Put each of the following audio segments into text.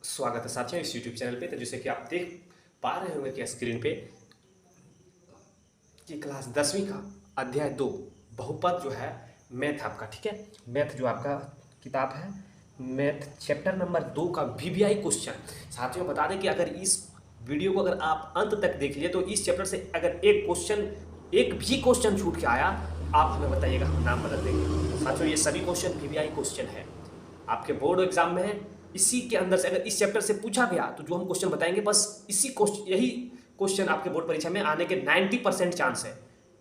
स्वागत है साथियों इस YouTube चैनल पे। तो जैसे कि आप देख पा रहे होंगे कि स्क्रीन पे कि क्लास 10वीं का अध्याय 2 बहुपद जो है मैथ आपका, ठीक है। मैथ जो आपका किताब है, मैथ चैप्टर नंबर 2 का VBI क्वेश्चन। साथियों बता दें कि अगर इस वीडियो को अगर आप अंत तक देख लिए तो इस चैप्टर से अगर एक भी क्वेश्चन छूट के आया, आप हमें बताइएगा, हम नाम बदल देंगे। साथियों ये सभी क्वेश्चन VBI क्वेश्चन है, आपके बोर्ड एग्जाम में है। इसी के अंदर से अगर इस चैप्टर से पूछा गया तो जो हम क्वेश्चन बताएंगे बस यही क्वेश्चन आपके बोर्ड परीक्षा में आने के 90% चांस है,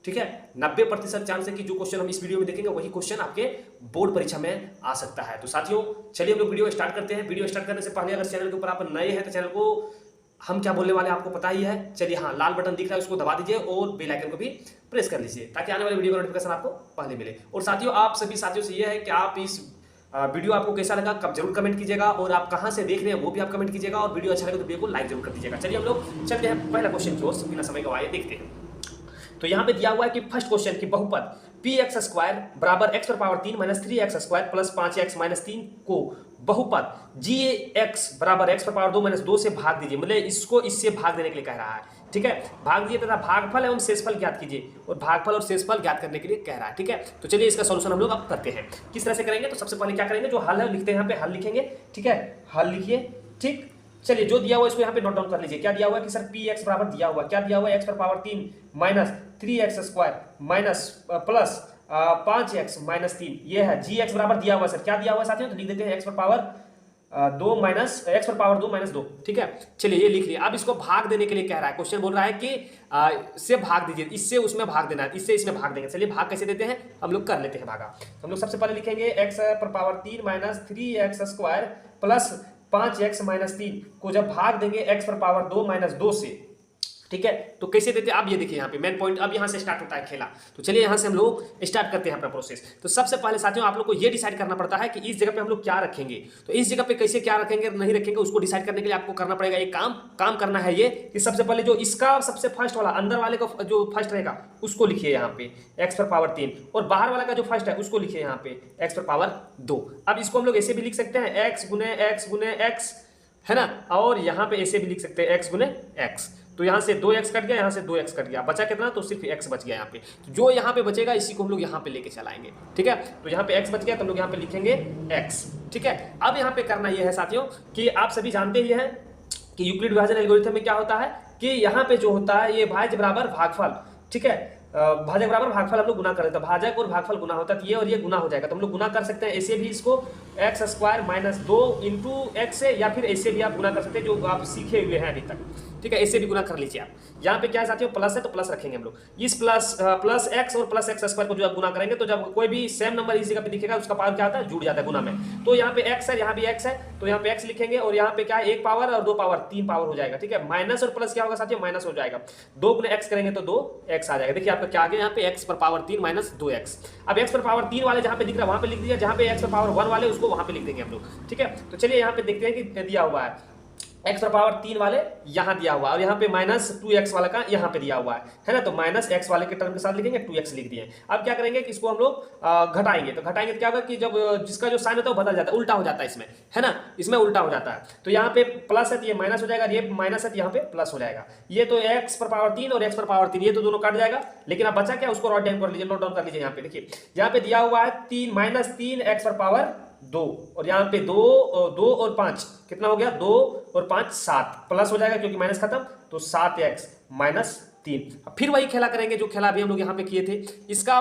ठीक है। 90% चांस है कि जो क्वेश्चन हम इस वीडियो में देखेंगे वही क्वेश्चन आपके बोर्ड परीक्षा में आ सकता है। तो साथियों चलिए हम लोग वीडियो स्टार्ट करते हैं। वीडियो स्टार्ट करने से पहले अगर चैनल के ऊपर आप नए हैं तो चैनल को हम क्या बोलने वाले आपको पता ही है। चलिए हाँ, लाल बटन दिख रहा है उसको दबा दीजिए और बेल आइकन को भी प्रेस कर लीजिए ताकि आने वाले वीडियो का नोटिफिकेशन आपको पहले मिले। और साथियों आप सभी साथियों से यह है कि आप इस वीडियो आपको कैसा लगा कब जरूर कमेंट कीजिएगा, और आप कहां से देख रहे हैं वो भी आप कमेंट कीजिएगा, और वीडियो अच्छा लगे तो वीडियो को लाइक जरूर कर दीजिएगा। चलिए हम लोग चलते हैं पहला क्वेश्चन की ओर, बिना समय गवाए देखते हैं। तो यहां पे दिया हुआ है कि फर्स्ट क्वेश्चन की बहुपद px² बराबर x पर power 3 minus 3x² plus 5x minus 3 को बहुपद gx बराबर x पर पावर 2 माइनस 2 से भाग दीजिए। मतलब इसको इससे भाग देने के लिए कह रहा है, ठीक है। भाग दिए तथा भागफल एवं शेषफल ज्ञात कीजिए, और भागफल और शेषफल ज्ञात करने के लिए कह रहा है, ठीक है। तो चलिए इसका सॉल्यूशन हम लोग अब करते हैं। किस तरह से करेंगे, तो सबसे पहले क्या करेंगे, जो हल है लिखते हैं, यहाँ पे हल लिखेंगे, ठीक है। हल लिखिए, ठीक। चलिए जो दिया हुआ इसको यहाँ पे नोट डाउन कर लीजिए। क्या दिया हुआ है कि सर px बराबर दिया हुआ, क्या दिया हुआ है, x पर power 3 minus 3x² minus plus 5x minus 3, ये है। gx बराबर दिया हुआ, सर क्या दिया हुआ साथियों, तो लिख देते हैं x पर पावर 2 माइनस x पर पावर 2 माइनस 2, ठीक है। चलिए ये लिख लिया। अब इसको भाग देने के लिए कह रहा है, क्वेश्चन बोल रहा है कि से भाग दीजिए, इससे उसमें भाग देना है, इससे इसमें भाग देंगे। चलिए भाग कैसे देते हैं हम लोग कर लेते हैं भागा। तो हम लोग सबसे पहले लिखेंगे x पर power 3 minus 3x² plus 5x minus 3 को जब भाग देंगे x पर पावर 2 माइनस 2 से, ठीक है। तो कैसे देते हैं आप ये देखिए, यहाँ पे मेन पॉइंट अब यहाँ से स्टार्ट होता है खेला। तो चलिए यहाँ से हम लोग स्टार्ट करते हैं अपना प्रोसेस। तो सबसे पहले साथियों आप लोग को ये डिसाइड करना पड़ता है कि इस जगह पे हम लोग क्या रखेंगे। तो इस जगह पे कैसे क्या रखेंगे नहीं रखेंगे उसको डिसाइड करने के लिए आपको करना पड़ेगा एक काम करना है ये कि सबसे पहले जो इसका सबसे फर्स्ट वाला अंदर वाले का जो फर्स्ट रहेगा उसको लिखिए यहाँ पे x पर पावर 3, और बाहर वाला का जो फर्स्ट है उसको लिखिए यहाँ पे x पर पावर 2। अब इसको हम लोग ऐसे भी लिख सकते हैं x गुने x, है ना, और यहाँ पे ऐसे भी लिख सकते हैं x गुने x। तो यहाँ से 2x कट गया, यहाँ से 2x कट गया, बचा कितना, तो सिर्फ x बच गया यहाँ पे। तो जो यहाँ पे बचेगा इसी को हम लोग यहाँ पे लेके चलाएंगे, ठीक है। तो यहाँ पे x बच गया तो हम लोग यहाँ पे लिखेंगे x, ठीक है। अब यहाँ पे करना यह है साथियों कि आप सभी जानते ही हैं कि यूक्लिड विभाजन एल्गोरिथम में क्या होता है कि यहाँ पे जो होता है ये भाज्य बराबर भागफल, ठीक है। भाजक बराबर भागफल हम लोग गुना कर देते हैं, भाजक और भागफल गुना होता है, तो ये और ये गुना हो जाएगा। तो हम लोग गुना कर सकते हैं ऐसे भी इसको x² माइनस 2 इंटू x से, या फिर ऐसे भी आप गुना कर सकते हैं जो आप सीखे हुए हैं अभी तक, ठीक है। ऐसे भी गुना कर लीजिए आप। यहाँ पे क्या है साथियों, प्लस है तो प्लस रखेंगे हम लोग। इस प्लस x और प्लस x² को जो आप गुना करेंगे तो जब कोई भी सेम नंबर इस जगह पे दिखेगा उसका पावर क्या आता है, जुड़ जाता है गुना में। तो यहाँ पे x है, यहाँ भी x है, तो यहाँ पे x लिखेंगे, और यहाँ पे क्या है, 1 पावर और 2 पावर 3 पावर हो जाएगा, ठीक है। माइनस और प्लस क्या होगा साथियों, माइनस हो जाएगा। 2 गुने x करेंगे तो 2x आ जाएगा। देखिए आपका क्या आ गया यहाँ पे x पर पावर 3 माइनस 2x। अब x पर पावर 3 वाले जहाँ पे दिख रहा है वहां पे लिख दीजिए, जहाँ पे x पर पावर 1 वाले उसको वहां पे लिख देंगे हम लोग, ठीक है। तो चलिए यहाँ पे देखते हैं कि दिया हुआ है x पर पावर 3 वाले यहाँ दिया हुआ है, और यहाँ पे माइनस 2x वाला का यहाँ पे दिया हुआ है ना। तो माइनस x वाले के टर्म के साथ लिखेंगे, 2x लिख दिए। अब क्या करेंगे कि इसको हम लोग घटाएंगे। तो घटाएंगे तो क्या होगा कि जब जिसका जो साइन होता है वो बदल जाता है, उल्टा हो जाता है इसमें, है ना, इसमें उल्टा हो जाता है। तो यहाँ पे प्लस है तो ये माइनस हो जाएगा, ये माइनस है तो यहाँ पे प्लस हो जाएगा। ये तो x पर पावर 3 और x पर पावर 3 ये तो दोनों काट जाएगा, लेकिन अब बचा क्या, उसको नोट डाउन कर लीजिए, नोट डाउन कर लीजिए। यहाँ पे देखिए, यहाँ पे दिया हुआ है 3 माइनस 3x पर पावर 2, और यहाँ पे 2 और 5 कितना हो गया, 2 और 5 7, प्लस हो जाएगा क्योंकि माइनस खत्म, तो 7x माइनस 3। फिर वही खेला करेंगे जो खेला अभी हम लोग यहाँ पे किए थे। इसका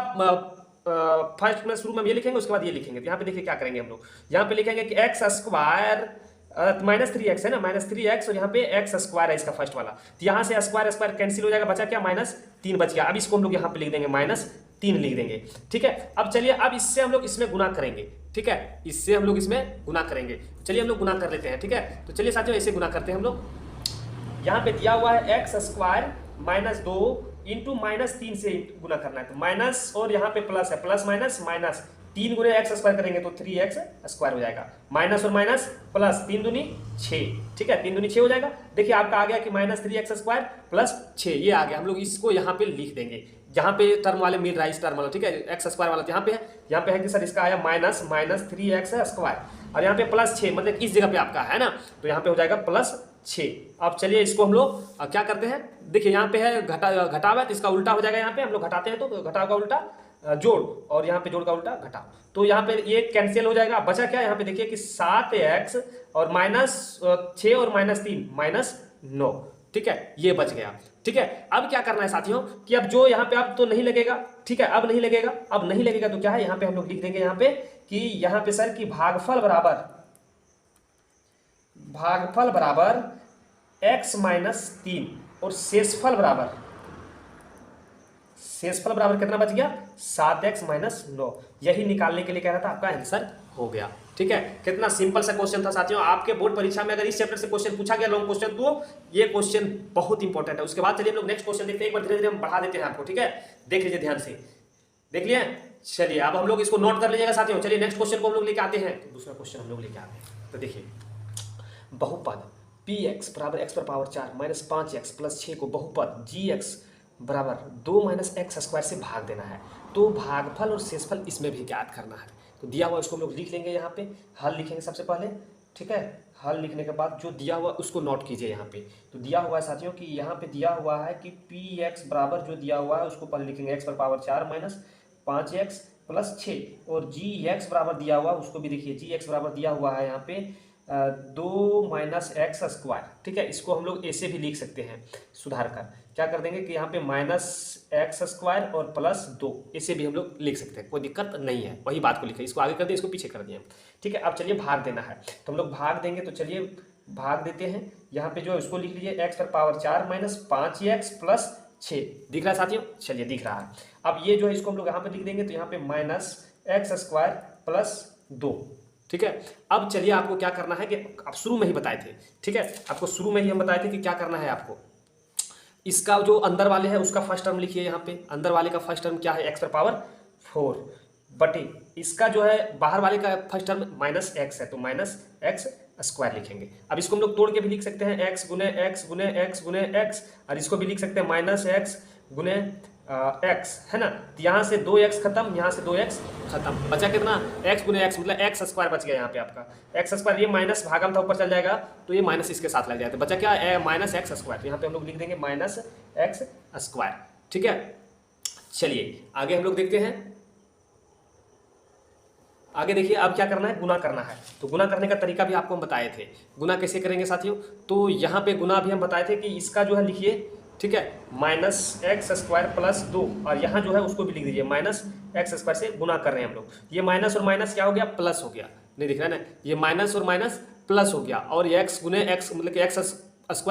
फर्स्ट में शुरू में ये लिखेंगे, उसके बाद ये लिखेंगे। तो यहाँ पे देखिए क्या करेंगे हम लोग, यहाँ पे लिखेंगे कि x² माइनस 3x है ना, माइनस 3x, और यहाँ पे x² है इसका फर्स्ट वाला। तो यहाँ से स्क्वायर स्क्वायर कैंसिल हो जाएगा, बचा क्या, माइनस 3 बच गया। अब इसको हम लोग यहाँ पे लिख देंगे, माइनस 3 लिख देंगे, ठीक है। अब चलिए अब इससे हम लोग इसमें गुना करेंगे, ठीक है, इससे हम लोग इसमें गुना करेंगे। चलिए हम लोग गुना कर लेते हैं, ठीक है। तो चलिए साथियों ऐसे गुना करते हैं हम लोग। यहाँ पे दिया हुआ है x² माइनस 2 इंटू माइनस 3 से गुना करना है, तो माइनस और यहाँ पे प्लस है, प्लस माइनस माइनस 3 गुने x² करेंगे तो 3x² हो जाएगा, माइनस और माइनस प्लस 3 दूनी 6, ठीक है, 3 दूनी 6 हो जाएगा। देखिए आपका आ गया कि माइनस 3x² प्लस 6, ये आ गया। हम लोग इसको यहाँ पे लिख देंगे, जहाँ पे टर्म वाले मिल रहा है इस टर्म वाला, ठीक है, x² वाला यहाँ पे है कि सर इसका आया माइनस 3x²। और यहाँ पे +6 मतलब इस जगह पे आपका है ना, तो यहाँ पे हो जाएगा +6। अब चलिए इसको हम लोग क्या करते हैं, देखिए यहाँ पे है घटा हुआ है तो इसका उल्टा हो जाएगा, यहाँ पे हम लोग घटाते हैं तो घटाव का उल्टा जोड़, और यहाँ पे जोड़ का उल्टा घटाव, तो यहाँ पे ये कैंसिल हो जाएगा। बचा क्या, यहाँ पे देखिए कि 7x और -6 और -3 -9, ठीक है, ये बच गया। ठीक है, अब क्या करना है साथियों कि अब जो यहाँ पे अब तो नहीं लगेगा, ठीक है, अब नहीं लगेगा, अब नहीं लगेगा तो क्या है, यहाँ पे हम लोग लिख देंगे यहाँ पे कि यहाँ पे सर कि भागफल बराबर x - 3 और शेषफल बराबर कितना बच गया, 7x - 9। यही निकालने के लिए कह रहा था, आपका आंसर हो गया। ठीक है, कितना सिंपल सा क्वेश्चन था साथियों। आपके बोर्ड परीक्षा में अगर इस चैप्टर से क्वेश्चन पूछा गया लॉन्ग क्वेश्चन, तो ये क्वेश्चन बहुत इंपॉर्टेंट है। उसके बाद चलिए हम लोग नेक्स्ट क्वेश्चन देखते हैं, एक बार धीरे धीरे हम बढ़ा देते हैं आपको। ठीक है, देख लीजिए ध्यान से, देख लिया। चलिए अब हम लोग इसको नोट कर लीजिएगा साथियों। चलिए नेक्स्ट क्वेश्चन को हम लोग लेके आते हैं, तो दूसरा क्वेश्चन हम लोग लेके आते हैं। तो देखिए, बहुपद px बराबर x पर पावर 4 - 5x + 6 को बहुपद gx बराबर 2 - x² से भाग देना है। तो भागफल और शेषफल इसमें भी ज्ञात करना है। तो दिया हुआ इसको हम लोग लिख लेंगे, यहाँ पे हल लिखेंगे सबसे पहले। ठीक है, हल लिखने के बाद जो दिया हुआ उसको नोट कीजिए यहाँ पे। तो दिया हुआ है साथियों कि यहाँ पे दिया हुआ है कि px बराबर जो दिया हुआ है उसको पहले लिखेंगे x पर पावर 4 - 5x + 6, और gx बराबर दिया हुआ उसको भी देखिए, gx बराबर दिया हुआ है यहाँ पे 2 - x²। ठीक है, इसको हम लोग ऐसे भी लिख सकते हैं, सुधार कर क्या कर देंगे कि यहाँ पे -x² और +2 ऐसे भी हम लोग लिख सकते हैं, कोई दिक्कत नहीं है। वही बात को लिखे, इसको आगे कर दिए, इसको पीछे कर दिए। ठीक है, अब चलिए भाग देना है, तो हम लोग भाग देंगे। तो चलिए भाग देते हैं, यहाँ पे जो है उसको लिख लीजिए x पर पावर 4 - 5x + 6। दिख रहा है साथियों, चलिए दिख रहा है। अब ये जो है इसको हम लोग यहाँ पे लिख देंगे, तो यहाँ पे -x² + 2। ठीक है, अब चलिए आपको क्या करना है कि आप शुरू में ही बताए थे। ठीक है, आपको शुरू में ही हम बताए थे कि क्या करना है आपको। इसका जो अंदर वाले है उसका फर्स्ट टर्म लिखिए, यहाँ पे अंदर वाले का फर्स्ट टर्म क्या है, x पर पावर 4 बटे इसका जो है बाहर वाले का फर्स्ट टर्म -x है, तो -x² लिखेंगे। अब इसको हम लोग तोड़ के भी लिख सकते हैं, x गुने x गुने x गुने x, और इसको भी लिख सकते हैं -x गुने x, है ना। तो यहाँ से 2x खत्म, यहाँ से 2x खत्म, बचा कितना, x गुने x मतलब x² बच गया यहाँ पे आपका x²। ये माइनस भागम था ऊपर चल जाएगा, तो ये माइनस इसके साथ लग जाएगा, तो बचा क्या, -x²। तो यहाँ पे हम लोग लिख देंगे -x²। ठीक है, चलिए आगे हम लोग देखते हैं। आगे देखिए, अब क्या करना है, गुना करना है। तो गुना करने का तरीका भी आपको हम बताए थे, गुना कैसे करेंगे साथियों। तो यहाँ पे गुना भी हम बताए थे कि इसका जो है लिखिए, ठीक है, -x² + 2, और यहाँ जो है उसको भी लिख दीजिए, -x² से गुना कर रहे हैं हम लोग। ये माइनस और माइनस क्या हो गया, प्लस हो गया, नहीं दिख रहा है ना, ये माइनस और माइनस प्लस हो गया, और ये x गुने x मतलब कि x²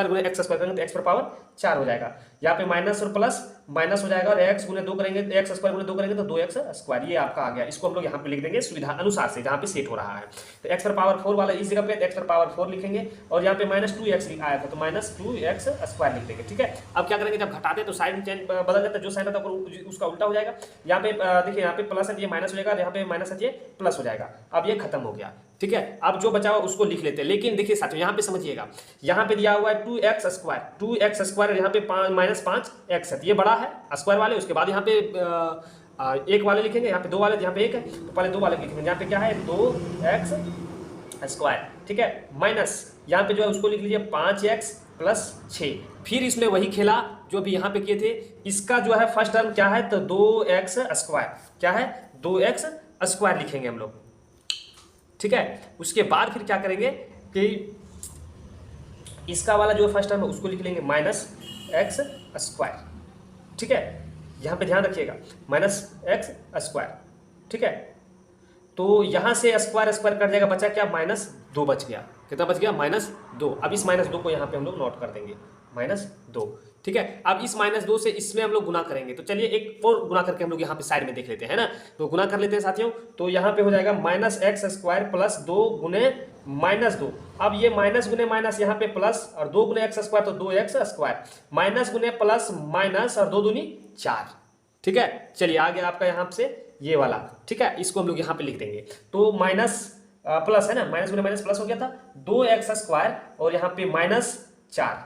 गुने x² करेंगे तो x पर पावर 4 हो जाएगा। यहाँ पे माइनस और प्लस माइनस हो जाएगा, और x गुने 2 करेंगे, x² गुने 2 करेंगे तो 2x², ये आपका आ गया। इसको हम लोग यहाँ पे लिख देंगे सुविधा अनुसार से, जहाँ पे सेट हो रहा है। तो x पर पावर 4 वाला इस जगह पे x पर पावर 4 लिखेंगे, और यहाँ पे -2x आया था तो -2x² लिख देंगे। ठीक है, अब क्या करेंगे, जब घटाते तो साइन चेंज बदल जाता है, जो साइन रहता है उसका उल्टा हो जाएगा। यहाँ पे देखिए, यहाँ पे प्लस है, ये माइनस हो जाएगा, यहाँ पे माइनस है, ये प्लस हो जाएगा। अब ये खत्म हो गया। ठीक है, अब जो बचा हुआ उसको लिख लेते हैं, लेकिन देखिए साथियों यहाँ पे समझिएगा, यहाँ पे दिया हुआ है 2x², यहाँ पे -5x है, तो ये बड़ा है स्क्वायर वाले। उसके बाद यहाँ पे एक वाले लिखेंगे, यहाँ पे 2 वाले, यहाँ पे 1 है तो पहले 2 वाले लिखेंगे। यहाँ पे क्या है, 2x²। ठीक है, माइनस यहाँ पे जो है उसको लिख लीजिए 5x + 6। फिर इसमें वही खेला जो भी यहाँ पे किए थे। इसका जो है फर्स्ट टर्म क्या है, तो 2x², क्या है, 2x² लिखेंगे हम लोग। ठीक है, उसके बाद फिर क्या करेंगे कि इसका वाला जो फर्स्ट टर्म है उसको लिख लेंगे -x²। ठीक है, यहाँ पे ध्यान रखिएगा, -x²। ठीक है, तो यहाँ से स्क्वायर कट जाएगा, बचा क्या, -2 बच गया। कितना बच गया, -2। अब इस -2 को यहाँ पे हम लोग नोट कर देंगे, -2। ठीक है, अब इस -2 से इसमें हम लोग गुना करेंगे। तो चलिए एक और गुना करके हम लोग यहाँ पे साइड में देख लेते हैं, है ना। तो गुना कर लेते हैं साथियों। तो यहाँ पे हो जाएगा -x² + 2 गुने -2। अब ये माइनस गुने माइनस यहाँ पे प्लस, और 2 गुने x² तो 2x², माइनस गुने प्लस माइनस, और 2 दूनी 4। ठीक है, चलिए आ गया आपका यहाँ से ये वाला। ठीक है, इसको हम लोग यहाँ पे लिख देंगे। तो माइनस प्लस है ना, माइनस गुने माइनस प्लस हो गया था, 2x² और यहाँ पे -4।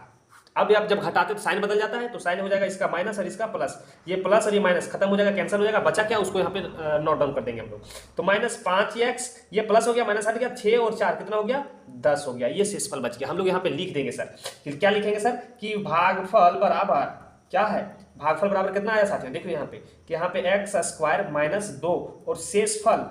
अब आप जब घटाते तो साइन बदल जाता है, तो साइन हो जाएगा इसका माइनस और इसका प्लस, ये प्लस और ये माइनस खत्म हो जाएगा, कैंसिल हो जाएगा, बचा क्या उसको यहाँ पे नोट डाउन कर देंगे हम लोग। तो -5x, ये प्लस हो गया, माइनस हट गया, 6 और 4 कितना हो गया 10 हो गया, ये शेषफल बच गया। हम लोग यहाँ पे लिख देंगे सर कि क्या लिखेंगे सर कि भागफल बराबर क्या है, भागफल बराबर कितना आया साथियों, देखो यहाँ पे कि यहाँ पे x² माइनस 2 और शेषफल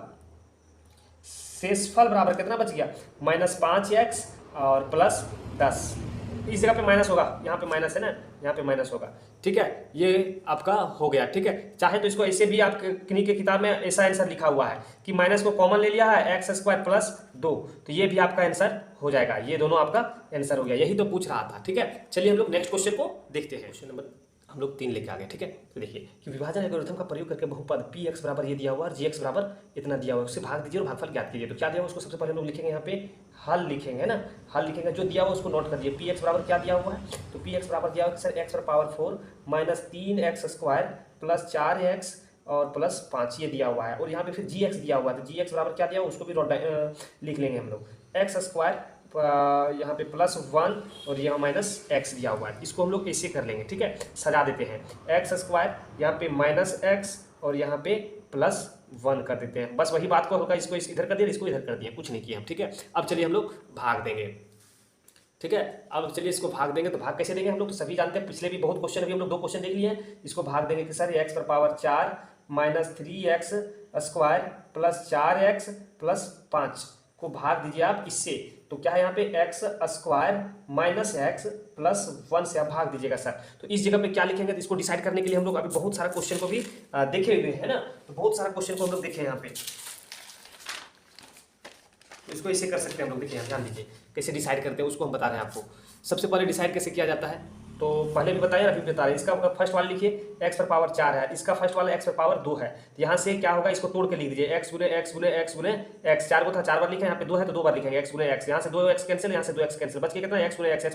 बराबर कितना बच गया -5x और प्लस 10। इस जगह पे माइनस होगा, यहाँ पे माइनस है ना, यहाँ पे माइनस होगा, ठीक है, ये आपका हो गया, ठीक है। चाहे तो इसको ऐसे भी आप किन्हीं के किताब में ऐसा आंसर लिखा हुआ है कि माइनस को कॉमन ले लिया है x² प्लस 2, तो ये भी आपका आंसर हो जाएगा, ये दोनों आपका आंसर हो गया, यही तो पूछ रहा था, ठीक है। चलिए हम लोग नेक्स्ट क्वेश्चन को देखते हैं। क्वेश्चन नंबर हम लोग 3 लेके आ गए, ठीक है। तो देखिए कि विभाजन एल्गोरिथम का प्रयोग करके बहुपद px बराबर ये दिया हुआ और gx बराबर इतना दिया हुआ, उससे भाग दीजिए और भागफल ज्ञात कीजिए। तो क्या दिया हुआ उसको सबसे पहले हम लोग लिखेंगे, यहाँ पे हल लिखेंगे ना, हल लिखेंगे, जो दिया हुआ उसको नोट कर दिए। px बराबर क्या दिया हुआ है, तो px बराबर दिया हुआ sir x⁴ minus 3x² plus 4x और प्लस 5 ये दिया हुआ है, और यहाँ पे फिर gx दिया हुआ है, तो gx बराबर क्या दिया हुआ उसको भी लिख लेंगे हम लोग, x² यहाँ पे +1 और यहाँ -x दिया हुआ है, इसको हम लोग ऐसे कर लेंगे, ठीक है, सजा देते हैं, x² यहाँ पे -x और यहाँ पे +1 कर देते हैं, बस वही बात को होगा, इसको इधर कर दिया, इसको इधर कर दिया, कुछ नहीं किया हम, ठीक है। अब चलिए हम लोग भाग देंगे, ठीक है। अब चलिए इसको भाग देंगे, तो भाग कैसे देंगे हम लोग तो सभी जानते हैं, पिछले भी बहुत क्वेश्चन, अभी हम लोग 2 क्वेश्चन देख लिए हैं। इसको भाग देंगे कि sir x⁴ minus 3x² plus 4x plus 5 को भाग दीजिए आप इससे, तो क्या है यहाँ पे x² माइनस x प्लस 1 से आप भाग दीजिएगा सर। तो इस जगह पे क्या लिखेंगे, तो इसको डिसाइड करने के लिए हम लोग अभी बहुत सारा क्वेश्चन को भी देखे हुए हैं ना, तो बहुत सारा क्वेश्चन को हम लोग देखे यहाँ पे, तो इसको ऐसे कर सकते हैं हम लोग, देखिए ध्यान दीजिए कैसे डिसाइड करते हैं उसको हम बता रहे हैं आपको। सबसे पहले डिसाइड कैसे किया जाता है, तो पहले भी बताया अभी बता रहे हैं। इसका फर्स्ट वाला लिखिए x⁴ है, इसका फर्स्ट वाला x⁴ है, तो यहाँ से क्या होगा इसको तोड़ के लिख दीजिए x गुने x गुने x गुने x, 4 को था 4 बार लिखे, यहाँ पे 2 है तो 2 बार लिखेंगे x गुने x, यहाँ से 2x कैंसिल, यहाँ से 2x कैंसिल, बच गया कितना x गुने x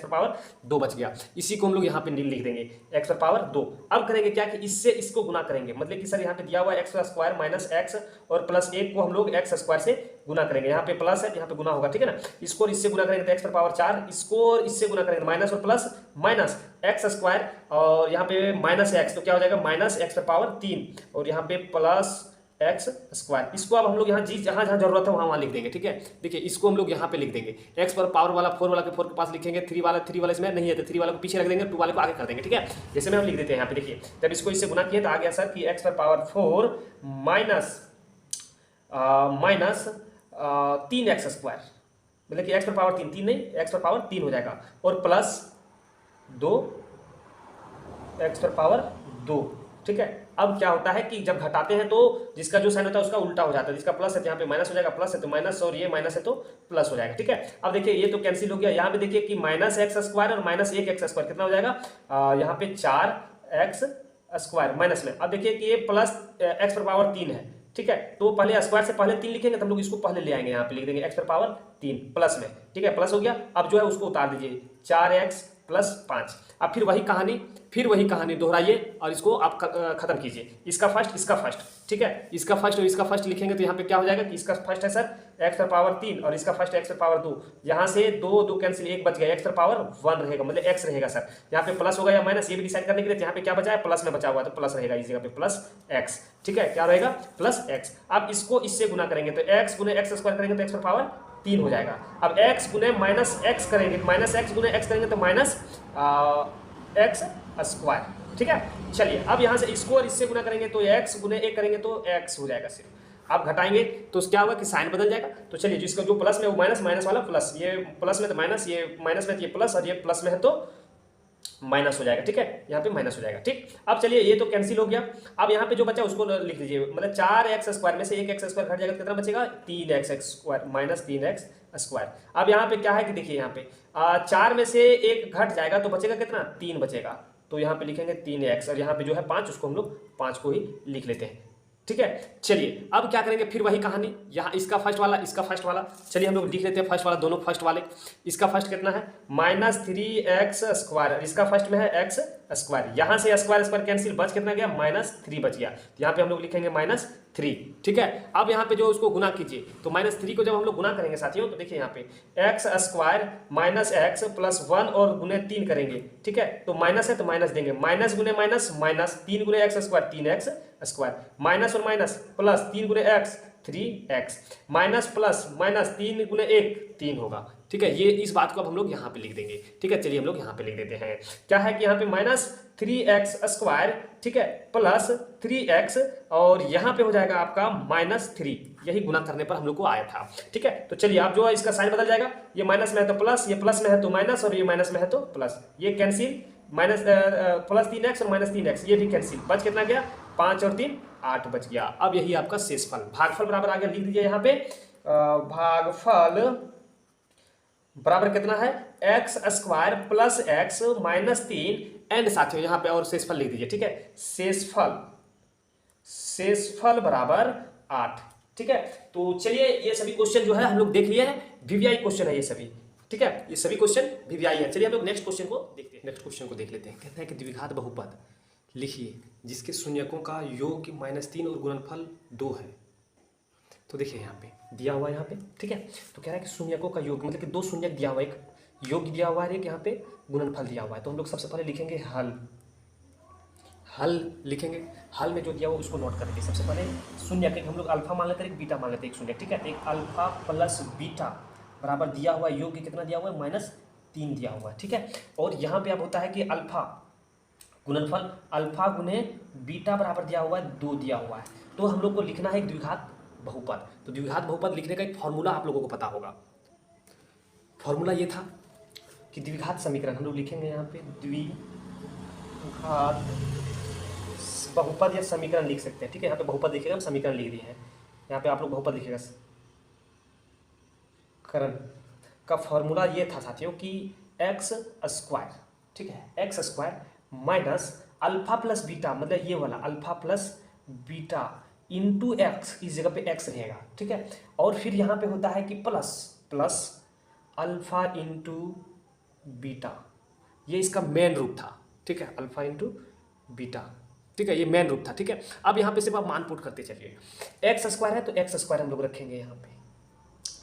2 बच गया, इसी को हम लोग यहाँ पे लिख देंगे x⁴ अब करेंगे क्या कि इससे इसको गुना करेंगे, मतलब कि सर यहाँ पे दिया हुआ x² माइनस x और प्लस 1 को हम लोग x² से गुना करेंगे, यहाँ पे प्लस है यहाँ पे गुना होगा, ठीक है ना, इसको और इससे गुना करेंगे तो x⁴, इसको और इससे गुना करेंगे माइनस और प्लस माइनस x² और यहाँ पे माइनस x, तो क्या हो जाएगा -x⁴ और यहाँ पे प्लस x²। इसको अब हम लोग यहाँ जहाँ जहाँ जरूरत है वहाँ लिख देंगे, ठीक है। देखिए इसको हम लोग यहाँ पे लिख देंगे, x पर पावर वाला 4 वाला के 4 के पास लिखेंगे, 3 वाला इसमें नहीं है तो 3 वाला को पीछे रख देंगे, 2 वाले को आगे कर देंगे, ठीक है। जैसे में हम लिख देते हैं यहाँ पे, देखिए जब इसको इससे गुना किए तो आ गया सर कि x⁴ माइनस 3x², मतलब कि x⁴ 3 नहीं x⁴ 3 हो जाएगा और प्लस 2 x⁴ 2, ठीक है। अब क्या होता है कि जब घटाते हैं तो जिसका जो साइन होता है उसका उल्टा हो जाता है, जिसका प्लस है तो यहाँ पे माइनस हो जाएगा, प्लस है तो माइनस और ये माइनस है तो प्लस हो जाएगा, ठीक है। अब देखिए ये तो कैंसिल हो गया, यहाँ पे देखिए कि -x² और -1x² कितना हो जाएगा, यहाँ पे 4x² माइनस में, अब देखिए कि ये प्लस x⁴ 3 है, ठीक है, तो पहले स्क्वायर से पहले 3 लिखेंगे तो हम लोग इसको पहले ले आएंगे, यहाँ पे लिख देंगे x⁴ 3 प्लस में, ठीक है, प्लस हो गया। अब जो है उसको उतार दीजिए 4x प्लस 5, अब फिर वही कहानी दोहराइए और इसको आप खत्म कीजिए, इसका फर्स्ट, ठीक है, इसका फर्स्ट और इसका फर्स्ट लिखेंगे तो यहाँ पे क्या हो जाएगा कि इसका फर्स्ट है सर x⁴ 3 और इसका फर्स्ट x⁴ 2, यहाँ से 2 कैंसिल, 1 बच गया, x⁴ 1 रहेगा, मतलब x रहेगा सर, यहाँ पे प्लस होगा या माइनस ये भी डिसाइड करने के लिए, यहाँ पे क्या बचा है प्लस में बचा हुआ है तो प्लस रहेगा, इस जगह पे प्लस x, ठीक है, क्या रहेगा प्लस x। अब इसको इससे गुना करेंगे तो x गुने x² करेंगे तो x⁴ 3 हो जाएगा, अब x गुने माइनस x करेंगे, माइनस x गुने x करेंगे तो माइनस x², ठीक है। चलिए अब यहाँ से इसको और इससे गुना करेंगे तो x गुने 1 करेंगे तो x हो जाएगा सिर्फ, अब घटाएंगे तो क्या होगा कि साइन बदल जाएगा, तो चलिए जिसका जो प्लस में वो माइनस, माइनस वाला प्लस, ये प्लस में तो माइनस, ये माइनस में तो ये प्लस और ये प्लस में है तो माइनस हो जाएगा, ठीक है, यहाँ पे माइनस हो जाएगा, ठीक। अब चलिए ये तो कैंसिल हो गया, अब यहाँ पे जो बचा उसको लिख लीजिए, मतलब 4x² में से 1x² घट जाएगा तो कितना बचेगा 3x² माइनस 3x²। अब यहाँ पे क्या है कि देखिए यहाँ पे 4 में से 1 घट जाएगा तो बचेगा कितना 3 बचेगा, तो यहाँ पे लिखेंगे 3x और यहाँ पे जो है 5, उसको हम लोग 5 को ही लिख लेते हैं, ठीक है। चलिए अब क्या करेंगे, फिर वही कहानी, यहाँ इसका फर्स्ट वाला, इसका फर्स्ट वाला, चलिए हम लोग लिख लेते हैं फर्स्ट वाला, दोनों फर्स्ट वाले। इसका फर्स्ट कितना है -3x², इसका फर्स्ट में है x², यहाँ से स्क्वायर कैंसिल, बच कितना गया -3 बच गया, तो यहाँ पे हम लोग लिखेंगे 3, ठीक है। अब यहाँ पे जो उसको गुना कीजिए, तो -3 को जब हम लोग गुना करेंगे साथियों, तो देखिए यहाँ पे x square minus x plus 1 और गुने 3 करेंगे, ठीक है। तो माइनस है तो माइनस देंगे, माइनस गुने माइनस माइनस, 3 गुने x square 3x square, minus और माइनस प्लस 3 गुने x 3x, minus plus minus 3 गुने 1 3 होगा, ठीक है। ये इस बात को अब हम लोग यहाँ पे लिख देंगे, ठीक है। चलिए हम लोग यहाँ पे लिख देते हैं, क्या है कि यहाँ पे -3x स्क्वायर, ठीक है, प्लस 3x और यहाँ पे हो जाएगा आपका -3, यही गुना करने पर हम लोग को आया था, ठीक है। तो चलिए आप जो है इसका साइन बदल जाएगा, ये माइनस में है तो प्लस, ये प्लस में है तो माइनस और ये माइनस में है तो प्लस, ये कैंसिल, माइनस प्लस 3x और -3x ये भी कैंसिल, बच कितना गया 5 और 3 8 बच गया। अब यही आपका शेषफल, भागफल बराबर आगे लिख दीजिए यहाँ पे, भागफल बराबर कितना है x square plus x -3 and साथियों यहाँ पे और शेषफल लिख दीजिए, ठीक है। शेषफल बराबर 8, ठीक है। तो चलिए ये सभी क्वेश्चन जो है हम लोग देख लिए हैं, वीवीआई क्वेश्चन है ये सभी, ठीक है। ये सभी क्वेश्चन वीवीआई है। चलिए हम लोग नेक्स्ट क्वेश्चन को देखते हैं, नेक्स्ट क्वेश्चन को देख लेते हैं। कहता है कि द्विघात बहुपद लिखिए जिसके शून्यकों का योग -3 और गुणनफल 2 है। तो देखिए यहाँ पे दिया हुआ है यहाँ पे, ठीक है। तो कह रहा है कि शून्यकों का योग, मतलब कि 2 शून्यक दिया हुआ है, एक योग दिया हुआ है, एक यहाँ पे गुणनफल दिया हुआ है। तो हम लोग सबसे पहले लिखेंगे हल लिखेंगे, हल में जो दिया हुआ उसको नोट करेंगे। सबसे पहले शून्यक हम लोग अल्फा मान लेते हैं, एक बीटा मान लेते हैं, एक शून्यक, ठीक है। एक अल्फा प्लस बीटा बराबर दिया हुआ है, योग कितना दिया हुआ है -3 दिया हुआ है, ठीक है। और यहाँ पे अब होता है कि अल्फा गुणनफल अल्फा गुने बीटा बराबर दिया हुआ है 2 दिया हुआ है। तो हम लोग को लिखना है एक द्विघात बहुपद। तो द्विघात बहुपद लिखने का एक फॉर्मूला आप लोगों को पता होगा। फॉर्मूला ये था कि द्विघात समीकरण हम लोग लिखेंगे यहाँ पे, द्विघात बहुपद या समीकरण लिख सकते हैं, ठीक है। यहाँ पे बहुपद लिखेगा, हम समीकरण लिख दिए हैं, यहाँ पे आप लोग बहुपद लिखेगा। करण का फॉर्मूला ये था साथियों कि एक्स स्क्वायर, ठीक है, x square minus alpha plus beta, मतलब ये वाला alpha plus beta into x, इस जगह पे एक्स रहेगा, ठीक है। और फिर यहाँ पे होता है कि प्लस अल्फा इंटू बीटा, ये इसका मेन रूप था, ठीक है, अल्फा इंटू बीटा, ठीक है, ये मेन रूप था, ठीक है। अब यहाँ पे सिर्फ आप मान पुट करते चलिए, एक्स स्क्वायर है तो एक्स स्क्वायर हम लोग रखेंगे, यहाँ पे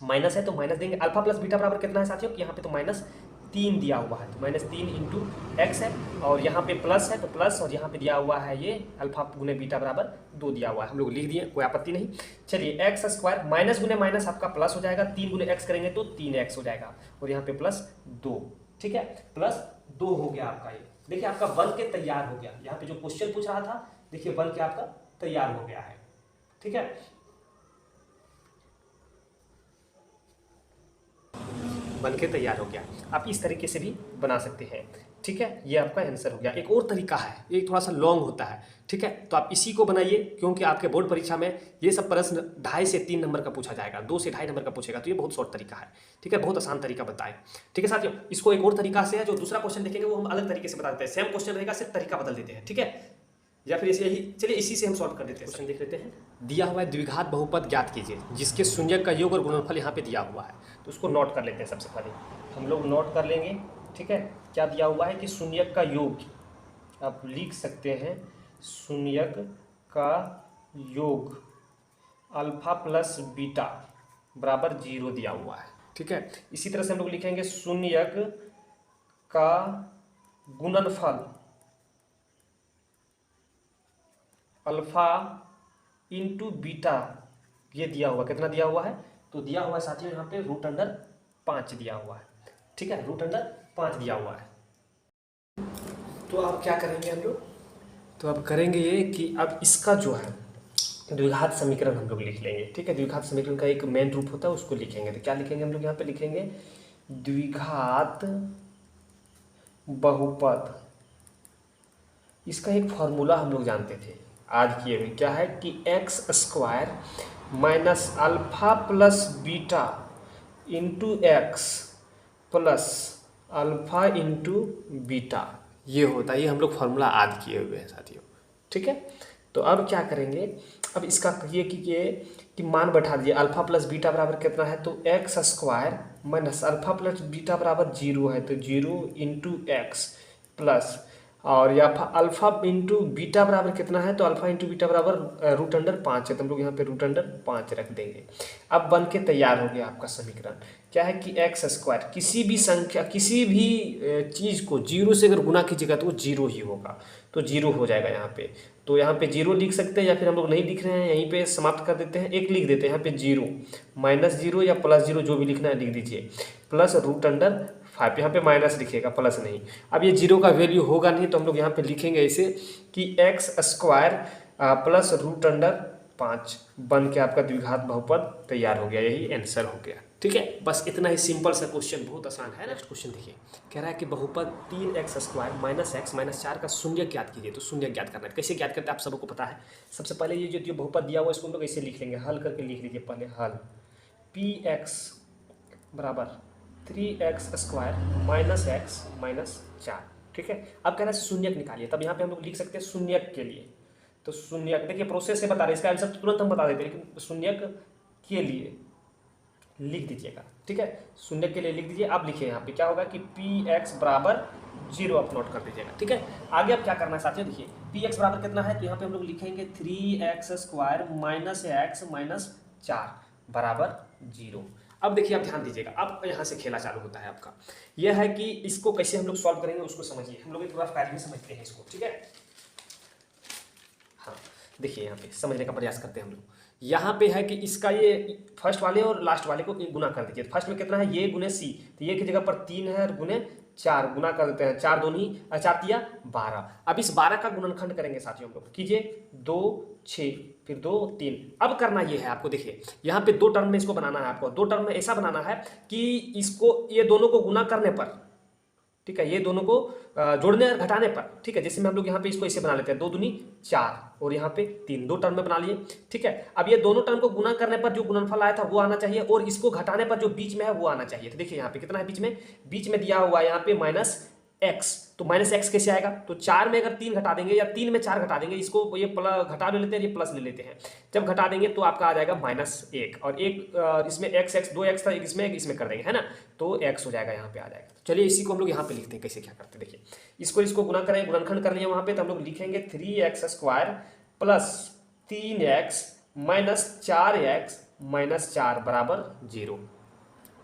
माइनस है तो माइनस देंगे, अल्फा प्लस बीटा बराबर कितना है साथियों, यहाँ पे तो -3 दिया हुआ है, तो -3 इंटू एक्स है, और यहाँ पे प्लस है तो प्लस, और यहाँ पे दिया हुआ है ये अल्फा गुने बीटा बराबर 2 दिया हुआ है, हम लोग लिख दिए, कोई आपत्ति नहीं। चलिए एक्स स्क्वायर माइनस गुने माइनस आपका प्लस हो जाएगा, 3 गुने एक्स करेंगे तो 3x हो जाएगा, और यहाँ पे +2, ठीक है, +2 हो गया आपका। ये देखिए आपका बन के तैयार हो गया, यहाँ पे जो क्वेश्चन पूछ रहा था देखिए बन के आपका तैयार हो गया है, ठीक है। बन के तैयार हो गया, आप इस तरीके से भी बना सकते हैं, ठीक है। ये आपका आंसर हो गया। एक और तरीका है, एक थोड़ा सा लॉन्ग होता है, ठीक है, तो आप इसी को बनाइए, क्योंकि आपके बोर्ड परीक्षा में ये सब प्रश्न 2.5 से 3 नंबर का पूछा जाएगा, 2 से 2.5 नंबर का पूछेगा, तो ये बहुत शॉर्ट तरीका है, ठीक है, बहुत आसान तरीका बताए, ठीक है साथियों। इसको एक और तरीका से है, जो दूसरा क्वेश्चन देखेंगे वो हम अलग तरीके से बता देते हैं, सेम क्वेश्चन रहेगा, सिर्फ तरीका बदल देते हैं, ठीक है, या फिर इसे ही, चलिए इसी से हम सॉल्व कर देते हैं। क्वेश्चन देख लेते हैं, दिया हुआ है द्विघात बहुपद ज्ञात कीजिए जिसके शून्यक का योग और गुणनफल यहाँ पे दिया हुआ है। तो उसको नोट कर लेते हैं, सबसे पहले हम लोग नोट कर लेंगे, ठीक है। क्या दिया हुआ है कि शून्यक का योग, आप लिख सकते हैं शून्यक का योग अल्फा प्लस बीटा बराबर 0 दिया हुआ है, ठीक है। इसी तरह से हम लोग लिखेंगे शून्यक का गुणनफल अल्फा इंटू बीटा, ये दिया हुआ, कितना दिया हुआ है, तो दिया हुआ है साथियों यहाँ पे √5 दिया हुआ है, ठीक है, √5 दिया हुआ है। तो अब क्या करेंगे हम लोग, तो अब करेंगे ये कि अब इसका जो है द्विघात समीकरण हम लोग लिख लेंगे, ठीक है। द्विघात समीकरण का एक मेन रूप होता है, उसको लिखेंगे। तो क्या लिखेंगे हम लोग यहाँ पे, लिखेंगे द्विघात बहुपद, इसका एक फॉर्मूला हम लोग जानते थे आज किए हुए, क्या है कि X square minus alpha plus beta into x plus alpha into beta, ये होता है, ये हम लोग फॉर्मूला आज किए हुए हैं साथियों, ठीक है। तो अब क्या करेंगे, अब इसका ये कि मान बैठा दिए, अल्फा प्लस बीटा बराबर कितना है, तो x square minus alpha plus beta बराबर 0 है, तो 0 इंटू एक्स प्लस और या अल्फा इंटू बीटा बराबर कितना है, तो अल्फा इंटू बीटा बराबर रूट अंडर 5 है, तो हम लोग यहाँ पे रूट अंडर 5 रख देंगे। अब बन के तैयार हो गया आपका समीकरण। क्या है कि एक्स स्क्वायर, किसी भी संख्या किसी भी चीज़ को जीरो से अगर गुना कीजिएगा तो वो जीरो ही होगा, तो जीरो हो जाएगा यहाँ पे। तो यहाँ पे जीरो लिख सकते हैं, या फिर हम लोग नहीं लिख रहे हैं यहीं पे समाप्त कर देते हैं, एक लिख देते हैं यहाँ पे जीरो, माइनस जीरो या प्लस जीरो जो भी लिखना है लिख दीजिए, प्लस रूट अंडर 5, यहाँ पे माइनस लिखिएगा प्लस नहीं। अब ये जीरो का वैल्यू होगा नहीं तो हम लोग यहाँ पे लिखेंगे ऐसे कि X square plus root under 5 बन के आपका द्विघात बहुपद तैयार हो गया, यही आंसर हो गया। ठीक है, बस इतना ही सिंपल सा क्वेश्चन, बहुत आसान है। नेक्स्ट क्वेश्चन देखिए, कह रहा है कि बहुपद 3x square minus x minus 4 का शून्य ज्ञात कीजिए। तो शून्य ज्ञात करना है, कैसे ज्ञात करते हैं आप सबको पता है। सबसे पहले ये जो बहुपद दिया हुआ इसको हम लोग ऐसे लिख लेंगे, हल करके लिख लीजिए पहले, हल px बराबर 3x square minus x minus 4। ठीक है, अब कह रहा है शून्यक निकालिए, तब यहाँ पे हम लोग लिख सकते हैं शून्यक के लिए। तो शून्यक देखिए प्रोसेस से बता रहे हैं, इसका आंसर तुरंत हम बता देते हैं, लेकिन शून्यक के लिए लिख दीजिएगा। ठीक है, शून्यक के लिए लिख दीजिए। अब लिखिए यहाँ पे क्या होगा कि px बराबर 0 आप नोट कर दीजिएगा। ठीक है, आगे अब क्या करना है साथियों, देखिए px बराबर कितना है, तो यहाँ पे हम लोग लिखेंगे 3x square minus x minus 4 बराबर 0। अब देखिए आप ध्यान दीजिएगा, अब यहाँ से खेला चालू होता है आपका। यह है कि इसको कैसे हम लोग सॉल्व करेंगे उसको समझिए, हम लोग एक रफ कार्य में समझते हैं इसको। ठीक है, हाँ देखिए यहाँ पे समझने का प्रयास करते हैं हम लोग। यहाँ पे है कि इसका ये फर्स्ट वाले और लास्ट वाले को गुना कर दीजिए। फर्स्ट में कितना है, ये गुने सी, तो ये की जगह पर 3 है और गुने 4 गुना कर देते हैं, 4 दूनी 4 तिया 12। अब इस 12 का गुणनखंड करेंगे साथियों हम लोग, कीजिए 2 6 फिर 2 3। अब करना ये है आपको, देखिए यहाँ पे 2 टर्म में इसको बनाना है आपको। 2 टर्म में ऐसा बनाना है कि इसको ये दोनों को गुना करने पर, ठीक है, ये दोनों को जोड़ने और घटाने पर, ठीक है, जैसे में हम लोग यहाँ पे इसको ऐसे बना लेते हैं 2 दूनी 4 और यहाँ पे 3, 2 टर्म में बना लिए। ठीक है, अब ये दोनों टर्म को गुना करने पर जो गुणनफल आया था वो आना चाहिए, और इसको घटाने पर जो बीच में है वो आना चाहिए। तो देखिए यहाँ पे कितना है बीच में दिया हुआ है यहाँ पे माइनस एक्स, तो माइनस एक्स कैसे आएगा, तो 4 में अगर 3 घटा देंगे या 3 में 4 घटा देंगे, इसको ये प्लस घटा ले लेते हैं, ये प्लस ले लेते हैं। जब घटा देंगे तो आपका आ जाएगा -1 और एक इसमें एक्स 2 एक्स था, इसमें कर देंगे, है ना, तो एक्स हो जाएगा, यहाँ पे आ जाएगा। चलिए इसी को हम लोग यहाँ पे लिखते हैं, कैसे क्या करते हैं देखिए। इसको गुना करें, गुणनखंड कर लिया वहाँ पे, तो हम लोग लिखेंगे 3x square plus 3x minus 4x minus 4 बराबर 0।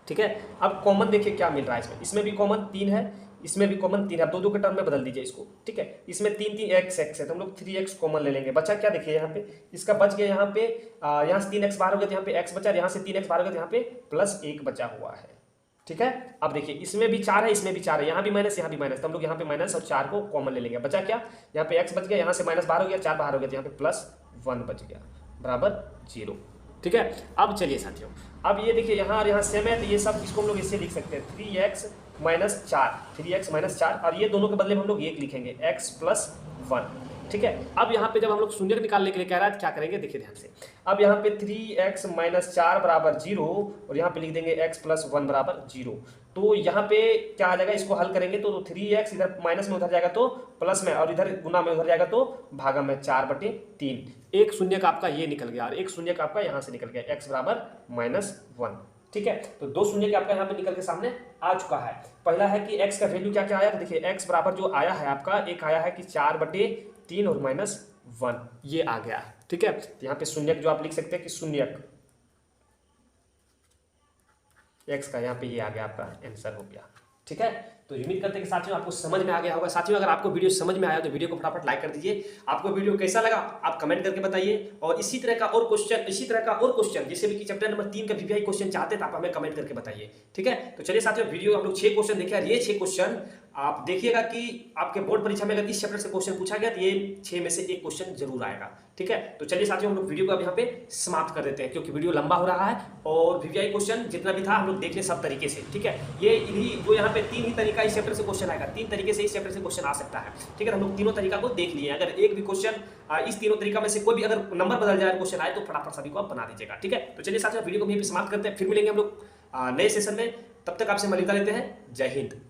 ठीक है, अब कॉमन देखिए क्या मिल रहा है इसमें भी कॉमन 3 है, इसमें भी कॉमन 3 है। अब 2 के टर्म में बदल दीजिए इसको। ठीक है, इसमें 3 3 x है, तो हम लोग 3x कॉमन ले लेंगे। बचा क्या, देखिए यहाँ पे इसका बच गया, यहाँ पे यहाँ से 3x बाहर हो गया तो यहाँ पे x बचा, यहाँ से 3x बाहर हो गया तो यहाँ पे +1 बचा हुआ है। ठीक है, अब देखिए इसमें भी 4 है, इसमें भी 4 है, यहाँ भी माइनस यहाँ भी माइनस, तो हम लोग यहाँ पे माइनस और 4 को कॉमन ले लेंगे। बचा क्या, यहाँ पे x बच गया, यहाँ से माइनस बाहर हो गया, 4 बाहर हो गया तो यहाँ पे +1 बच गया बराबर 0। ठीक है, अब चलिए साथियों, अब ये देखिए यहाँ और यहाँ सेम है, तो ये सब इसको हम लोग इससे लिख सकते हैं 3x माइनस 4 और ये दोनों के बदले में हम लोग 1 लिखेंगे x प्लस 1। ठीक है, अब यहाँ पे जब हम लोग शून्य निकालने के लिए कह रहा है क्या करेंगे, देखिए ध्यान से। अब यहाँ पे 3x माइनस 4 बराबर 0 और यहाँ पे लिख देंगे x प्लस 1 बराबर 0। तो यहाँ पे क्या आ जाएगा, इसको हल करेंगे तो 3x इधर माइनस में उधर जाएगा तो प्लस में, और इधर गुना में उधर जाएगा तो भागा में, 4/3। एक शून्य का आपका ये निकल गया और एक शून्य का आपका यहाँ से निकल गया, x बराबर -1। ठीक है, तो 2 शून्य के आपका यहाँ पे निकल के सामने आ चुका है। पहला है कि x का वैल्यू क्या क्या आया, तो देखिए x बराबर जो आया है आपका, एक आया है कि 4/3 और -1 ये आ गया है। ठीक है, तो यहाँ पे शून्यक जो आप लिख सकते हैं कि शून्यक x का यहाँ पे ये आ गया, आपका आंसर हो गया। ठीक है, तो उम्मीद करते हैं कि साथियों आपको समझ में आ गया होगा। साथियों अगर आपको वीडियो समझ में आया तो वीडियो को फटाफट लाइक कर दीजिए। आपको वीडियो कैसा लगा आप कमेंट करके बताइए, और इसी तरह का और क्वेश्चन जैसे भी कि चैप्टर नंबर 3 का वीवीआई क्वेश्चन चाहते हैं तो आप हमें कमेंट करके बताइए। ठीक है, तो चलिए साथियों, वीडियो हम लोग 6 क्वेश्चन देखे और ये 6 क्वेश्चन आप देखिएगा कि आपके बोर्ड परीक्षा में अगर इस चैप्टर से क्वेश्चन पूछा गया तो ये 6 में से एक क्वेश्चन जरूर आएगा। ठीक है, तो चलिए साथियों हम लोग वीडियो को अब यहाँ पे समाप्त कर देते हैं, क्योंकि वीडियो लंबा हो रहा है और वीवीआई क्वेश्चन जितना भी था हम लोग देख ले सब तरीके से। ठीक है, ये जो यहाँ पे 3 ही तरीका इस चैप्टर से क्वेश्चन आएगा, 3 तरीके से इस चैप्टर से क्वेश्चन आ सकता है। ठीक है, हम लोग तीनों तरीका को देख लिए। अगर एक भी क्वेश्चन इस तीनों तरीका में से कोई भी अगर नंबर बदल जाए क्वेश्चन आए तो फटाफट सभी को आप बना दीजिएगा। ठीक है, तो चलिए साथियों वीडियो को यहीं पे समाप्त करते हैं, फिर मिलेंगे हम लोग नए सेशन में। तब तक आपसे अलविदा लेते हैं। जय हिंद।